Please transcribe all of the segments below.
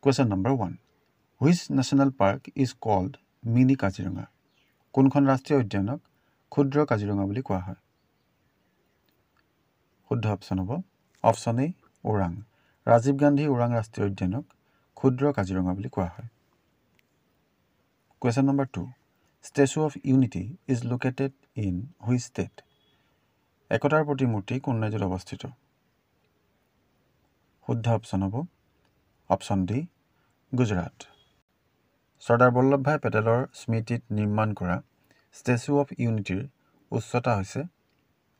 Question number 1. Which national park is called Mini Kaziranga? কোনখন ৰাষ্ট্ৰীয় উদ্যানক ক্ষুদ্ৰ কাজিৰঙা বুলি কোৱা হয়? শুদ্ধ অপচন হ'ব অপচন এ ওৰাং। ৰাজীৱ গান্ধী ওৰাং ৰাষ্ট্ৰীয় উদ্যানক ক্ষুদ্ৰ কাজিৰঙা বুলি কোৱা হয়। Question number 2. Statue of Unity is located in which state? একতাৰ প্ৰতিমূৰ্তি কোন ৰাজ্যত অৱস্থিত? শুদ্ধ অপচন হ'ব অপচন ডি গুজৰাট। চৰ্দাৰ বল্লভভাই পেটেলৰ স্মৃতিত নিৰ্মাণ কৰা ষ্টেচু অফ ইউনিটিৰ উচ্চতা হৈছে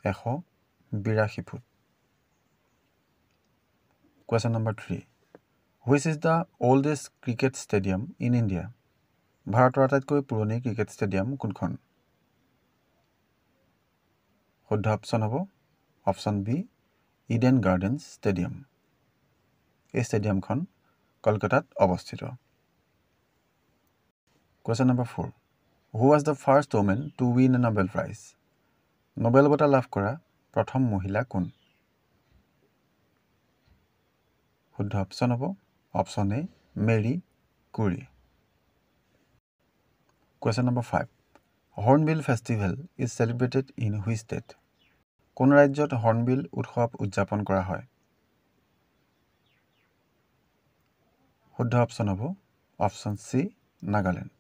182 foot. Question number 3. Which is the oldest cricket stadium in India? ভাৰতৰ আটাইতকৈ পুৰণি ক্ৰিকেট ষ্টেডিয়াম কোনখন? শুদ্ধ অপচন হ'ব অপচন বি ইডেন গাৰ্ডেন্স ষ্টেডিয়াম। এই ষ্টেডিয়ামখন কলকাতাত অৱস্থিত। Question number 4. Who was the first woman to win a Nobel Prize? Nobel বঁটা লাভ কৰা প্ৰথম মহিলা কোন? শুদ্ধ অপচন হ'ব option A Marie কুৰী। Question number 5. Hornbill Festival is celebrated in which state? কোন ৰাজ্যত হৰ্ণবিল উৎসৱ উদযাপন কৰা হয়? শুদ্ধ অপচন হ'ব অপচন চি নাগালেণ্ড।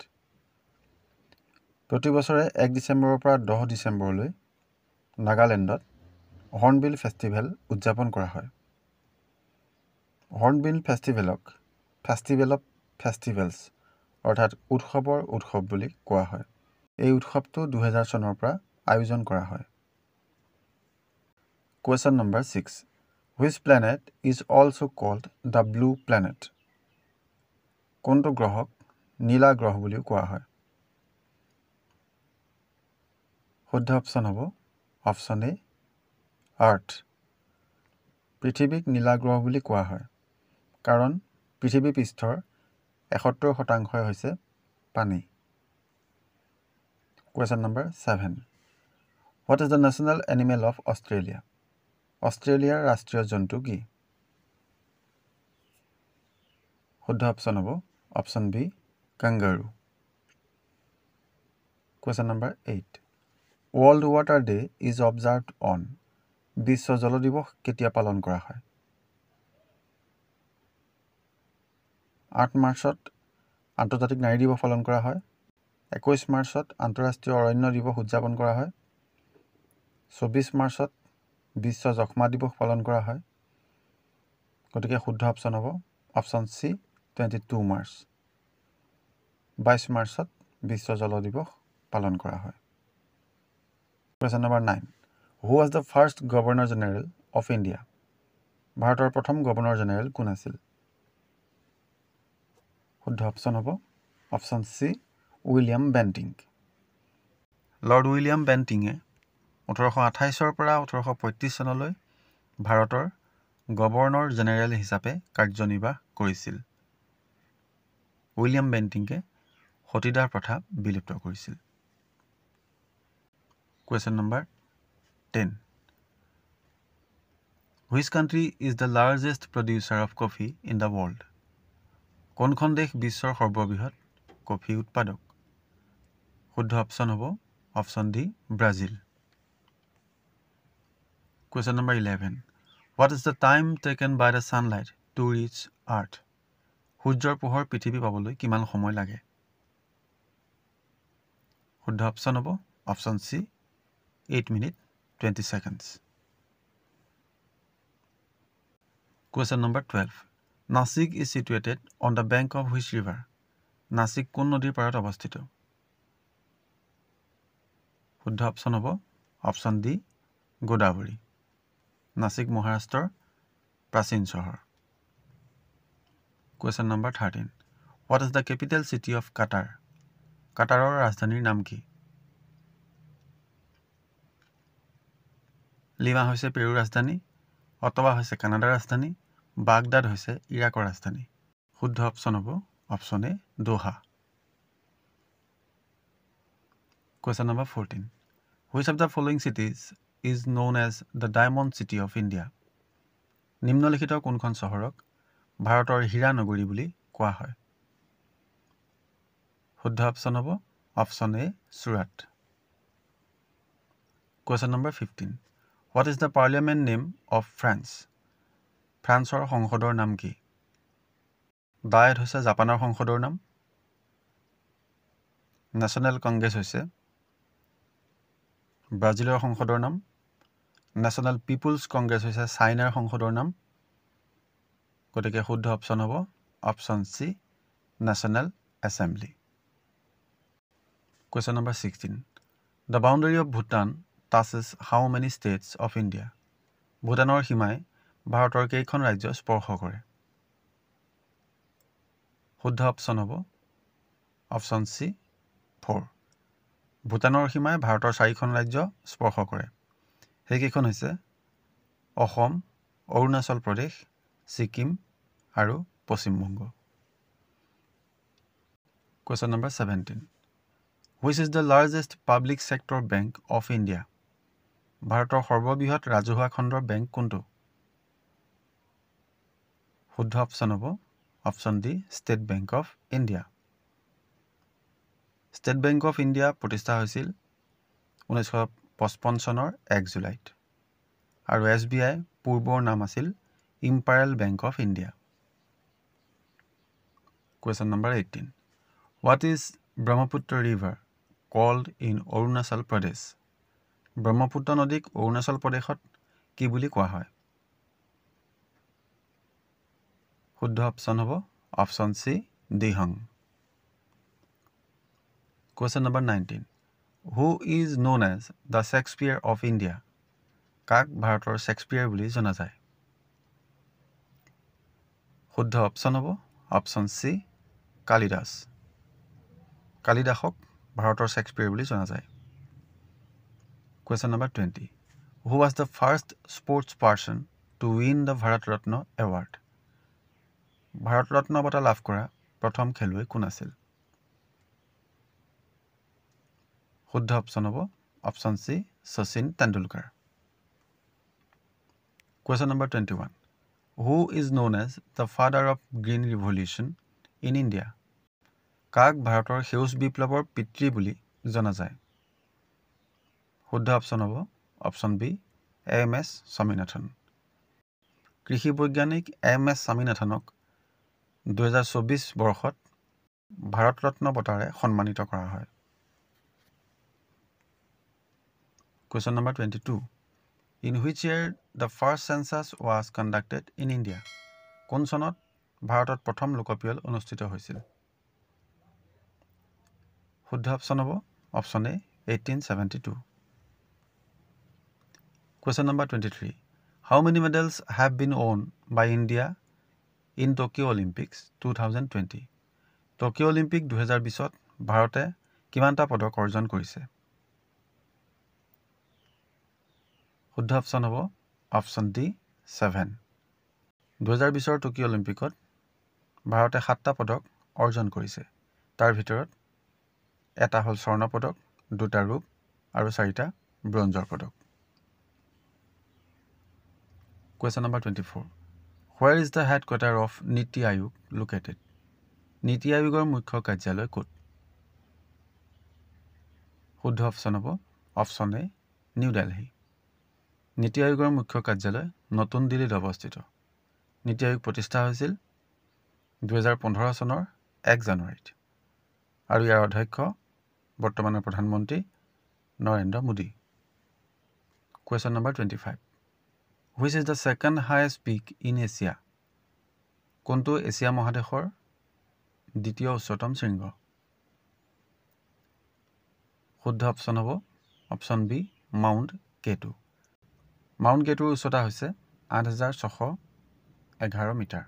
প্ৰতি বছৰে 1 ডিচেম্বৰৰ পৰা 10 ডিচেম্বৰলৈ নাগালেণ্ডত হৰ্ণবিল ফেষ্টিভেল উদযাপন কৰা হয়। হৰ্ণবিল ফেষ্টিভেলক ফেষ্টিভেল অফ ফেষ্টিভেলছ অৰ্থাৎ উৎসৱৰ উৎসৱ বুলি কোৱা হয়। এই উৎসৱটো 2000 চনৰ পৰা আয়োজন কৰা হয়। Question number 6. Which planet is also called the blue planet? কোনটো গ্ৰহক নীলা গ্ৰহ বুলিও কোৱা হয়? শুদ্ধ অপচন হ'ব অপচন এ আৰ্থ। পৃথিৱীক নীলা গ্ৰহ বুলি কোৱা হয় কাৰণ পৃথিৱী পৃষ্ঠৰ 71% হৈছে পানী। Question number 7. What is the national animal of Australia? অষ্ট্ৰেলিয়াৰ ৰাষ্ট্ৰীয় জন্তু কি? শুদ্ধ অপচন হ'ব option B kangaroo. Question number 8. World Water Day is observed on. বিশ্ব জল দিৱস কেতিয়া পালন কৰা হয়? 8 মাৰ্চত আন্তৰ্জাতিক নাৰী দিৱস পালন কৰা হয়। 21 মাৰ্চত আন্তঃৰাষ্ট্ৰীয় অৰণ্য দিৱস উদযাপন কৰা হয়। 24 মাৰ্চত বিশ্ব যক্ষ্মা দিৱস পালন কৰা হয়। গতিকে শুদ্ধ অপচন হ'ব অপচন চি 22 মাৰ্চ। 22 মাৰ্চত বিশ্ব জল দিৱস পালন কৰা হয়। Question number 9. Who was the first Governor General of India? ভাৰতৰ প্ৰথম গভৰ্ণৰ জেনেৰেল কোন আছিল? শুদ্ধ অপচন হ'ব option C William Bentinck. Lord William বেণ্টিঙে 1828 পৰা 1835 চনলৈ ভাৰতৰ গভৰ্ণৰ জেনেৰেল হিচাপে কাৰ্যনিৰ্বাহ কৰিছিল। উইলিয়াম বেণ্টিঙে সতীদাহ প্ৰথা বিলুপ্ত কৰিছিল। Question number 10. Which country is the largest producer of coffee in the world? কোনখন দেশ বিশ্বৰ সৰ্ববৃহৎ কফি উৎপাদক? শুদ্ধ অপচন হ'ব option D Brazil. Question number 11. What is the time taken by the sunlight to reach earth? সূৰ্যৰ পোহৰ পৃথিৱী পাবলৈ কিমান সময় লাগে? শুদ্ধ অপচন হ'ব option C 8 minutes 20 seconds. Question number 12. Nasik is situated on the bank of which river? Nasik কোন নদীৰ পাৰত অৱস্থিত? শুদ্ধ অপচন হ'ব অপচন ডি গোদাবৰী। নাসিক মহাৰাষ্ট্ৰৰ প্ৰাচীন চহৰ। Question number 13. What is the capital city of Qatar? কাটাৰৰ ৰাজধানীৰ নাম কি? লিমা হৈছে পেৰুৰ ৰাজধানী, অটৱা হৈছে কানাডাৰ ৰাজধানী, বাগদাদ হৈছে ইৰাকৰ ৰাজধানী। শুদ্ধ অপচন হ'ব option A Doha. Question number 14. Which of the following cities is known as the Diamond City of India? নিম্নলিখিত কোনখন চহৰক ভাৰতৰ হীৰা নগৰী বুলি কোৱা হয়? শুদ্ধ অপশ্যন হ'ব option A Surat. Question number 15. What is the parliament name of France? ফ্ৰান্সৰ সংসদৰ নাম কি? ডায়েট হৈছে জাপানৰ সংসদৰ নাম। নেশ্যনেল কংগ্ৰেছ হৈছে ব্ৰাজিলৰ সংসদৰ নাম। নেশ্যনেল পিপুলছ কংগ্ৰেছ হৈছে চাইনাৰ সংসদৰ নাম। গতিকে শুদ্ধ অপশ্যন হ'ব option C national assembly. Question number 16. The boundary of Bhutan passes how many states of India? ভূটানৰ সীমাই ভাৰতৰ কেইখন ৰাজ্য স্পৰ্শ কৰে? শুদ্ধ অপশ্যন হ'ব অপশ্যন চি 4। ভূটানৰ সীমাই ভাৰতৰ 4খন ৰাজ্য স্পৰ্শ কৰে। সেইকেইখন হৈছে অসম, অৰুণাচল প্ৰদেশ, ছিকিম আৰু Paschimbanga. Question number 17. Which is the largest public sector bank of India? ভাৰতৰ সৰ্ববৃহৎ ৰাজহুৱা খণ্ডৰ বেংক কোনটো? শুদ্ধ অপশ্যন হ'ব option D state bank of India. State bank of India প্ৰতিষ্ঠা হৈছিল 1955 চনৰ 1 জুলাইত আৰু SBI পূৰ্বৰ নাম আছিল Imperial Bank of India. Question number 18. What is Brahmaputra river called in Arunachal Pradesh? Brahmaputra নদীক অৰুণাচল প্ৰদেশত কি বুলি কোৱা হয়? শুদ্ধ অপশ্যন হ'ব option C Dihang. Question number 19. Who is known as the Shakespeare of India? কাক ভাৰতৰ শ্বেক্সপিয়াৰ বুলি জনা যায়? শুদ্ধ অপশ্যন হ'ব অপশ্যন চি কালিদাস। কালিদাসক ভাৰতৰ শ্বেক্সপিয়াৰ বুলি জনা যায়। Question number 20. Who was the first sports person to win the Bharat Ratna Award? Bharat Ratna বঁটা লাভ কৰা প্ৰথম খেলুৱৈ কোন আছিল? শুদ্ধ অপশ্যন হ'ব option C Sachin Tendulkar. Question number 21. Who is known as the father of Green Revolution in India? কাক ভাৰতৰ সেউজ বিপ্লৱৰ পিতৃ বুলি জনা যায়? শুদ্ধ অপশ্যন হ'ব অপশ্যন বি AM.S. স্বামীনাথন। কৃষি বৈজ্ঞানিক AM.S. স্বামীনাথনক 2024 বৰ্ষত ভাৰত ৰত্ন বঁটাৰে সন্মানিত কৰা হয়। Question number 22. In which year the first census was conducted in India? কোন চনত ভাৰতত প্ৰথম লোকপিয়ল অনুষ্ঠিত হৈছিল? শুদ্ধ অপশ্যন হ'ব option A 1872। Question number 23. How many medals have been won by India in Tokyo Olympics 2020? Tokyo' Olympic 2020ত ভাৰতে কিমানটা পদক অৰ্জন কৰিছে? শুদ্ধ অপশ্যন হ'ব অপশ্যন ডি 7। 2020ৰ টকিঅ' অলিম্পিকত ভাৰতে 7টা পদক অৰ্জন কৰিছে। তাৰ ভিতৰত এটা হ'ল স্বৰ্ণ পদক, 2টা ৰূপ আৰু 4টা ব্ৰঞ্জৰ পদক। Question number 24. Where is the headquarter of Niti Aayog located? নীতি আয়োগৰ মুখ্য কাৰ্যালয় ক'ত? শুদ্ধ অপশ্যন হ'ব অপশ্যন এ নিউ দিল্লী। নীতি আয়োগৰ মুখ্য কাৰ্যালয় নতুন দিল্লীত অৱস্থিত। নীতি আয়োগ প্ৰতিষ্ঠা হৈছিল 2015 চনৰ 1 জানুৱাৰীত আৰু ইয়াৰ অধ্যক্ষ বৰ্তমানৰ প্ৰধানমন্ত্ৰী Narendra Modi. Question number 25. Which is the second highest peak in Asia? কোনটো এছিয়া মহাদেশৰ দ্বিতীয় উচ্চতম শৃংগ? শুদ্ধ অপশ্যন হ'ব অপশ্যন বি মাউণ্ট কেটু। মাউণ্ট কেটুৰ উচ্চতা হৈছে 8611 মিটাৰ।